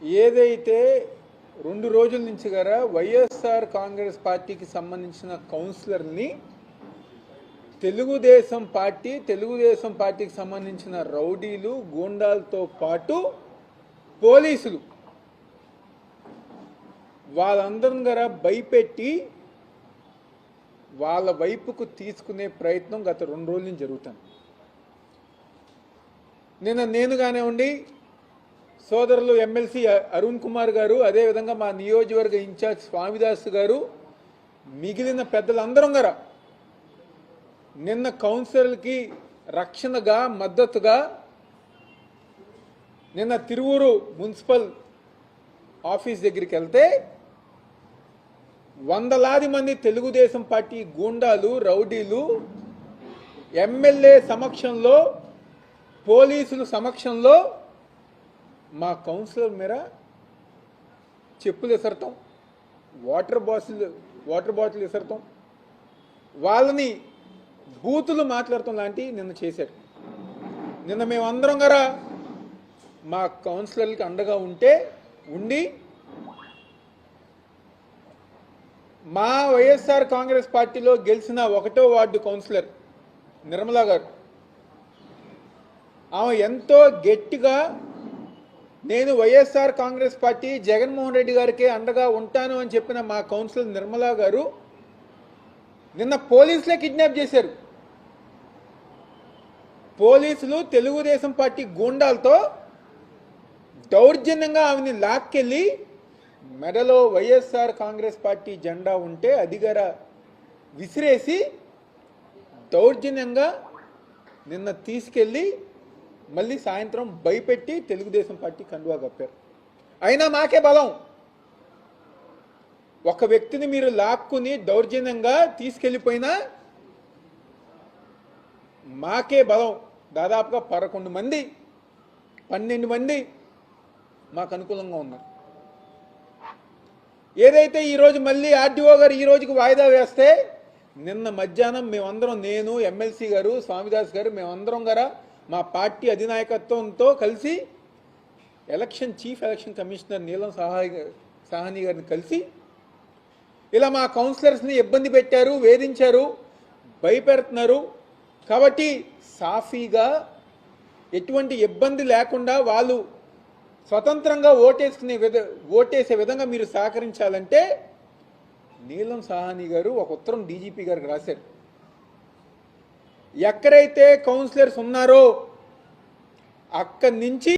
ఏదైతే 2 రోజుల నుంచి గారా వైఎస్ఆర్ కాంగ్రెస్ పార్టీకి సంబంధించిన కౌన్సిలర్ని తెలుగుదేశం పార్టీకి సంబంధించిన రౌడీలు గూండాలతో పాటు పోలీసులు వాళ్ళందరం గారా భయపెట్టి వాళ్ళ వైపుకు తీసుకునే ప్రయత్నం గత 2 రోజుల నుంచి జరుగుతుంది. నేను కానివ్వండి, సోదరులు ఎమ్మెల్సీ అరుణ్ కుమార్ గారు, అదేవిధంగా మా నియోజకవర్గ ఇన్ఛార్జ్ స్వామిదాస్ గారు, మిగిలిన పెద్దలందరం గారా నిన్న కౌన్సిలర్కి రక్షణగా మద్దతుగా నిన్న తిరువూరు మున్సిపల్ ఆఫీస్ దగ్గరికి వెళ్తే వందలాది మంది తెలుగుదేశం పార్టీ గూండాలు రౌడీలు ఎమ్మెల్యే సమక్షంలో పోలీసుల సమక్షంలో మా కౌన్సిలర్ మీద చెప్పులు విసరటం, వాటర్ బాటిల్ విసరటం, వాళ్ళని బూతులు మాట్లాడటం లాంటివి నిన్న చేశారు. నిన్న మేమందరం గారా మా కౌన్సిలర్లకి అండగా ఉండి మా వైఎస్ఆర్ కాంగ్రెస్ పార్టీలో గెలిచిన 1వ వార్డు కౌన్సిలర్ నిర్మలా గారు, ఆమె ఎంతో గట్టిగా నేను వైఎస్ఆర్ కాంగ్రెస్ పార్టీ జగన్మోహన్ రెడ్డి గారికి అండగా ఉంటాను అని చెప్పిన మా కౌన్సిలర్ నిర్మలా గారు నిన్న పోలీసులే కిడ్నాప్ చేశారు. పోలీసులు తెలుగుదేశం పార్టీ గూండాలతో దౌర్జన్యంగా ఆమెని లాక్కెళ్ళి మెడలో వైఎస్ఆర్ కాంగ్రెస్ పార్టీ జెండా ఉంటే అదిగర విసిరేసి దౌర్జన్యంగా నిన్న తీసుకెళ్ళి మళ్ళీ సాయంత్రం భయపెట్టి తెలుగుదేశం పార్టీ కండువా కప్పారు. అయినా మాకే బలం. ఒక వ్యక్తిని మీరు లాక్కుని దౌర్జన్యంగా తీసుకెళ్ళిపోయినా మాకే బలం. దాదాపుగా 11 మంది 12 మంది మాకు అనుకూలంగా ఉన్నారు. ఏదైతే ఈరోజు మళ్ళీ ఆర్డీఓ గారు ఈ రోజుకి వాయిదా వేస్తే నిన్న మధ్యాహ్నం మేమందరం, నేను ఎమ్మెల్సీ గారు స్వామిదాస్ గారు, మేమందరం గారా మా పార్టీ అధినాయకత్వంతో కలిసి చీఫ్ ఎలక్షన్ కమిషనర్ నీలం సాహ్ని గారిని కలిసి ఇలా మా కౌన్సిలర్స్ని ఇబ్బంది పెట్టారు, వేధించారు, భయపెడుతున్నారు కాబట్టి సాఫీగా ఎటువంటి ఇబ్బంది లేకుండా వాళ్ళు స్వతంత్రంగా ఓటేసే విధంగా మీరు సహకరించాలంటే నీలం సాహ్ని గారు ఒక ఉత్తరం డీజీపీ గారికి రాశారు. ఎక్కడైతే కౌన్సిలర్స్ ఉన్నారో అక్కడి నుంచి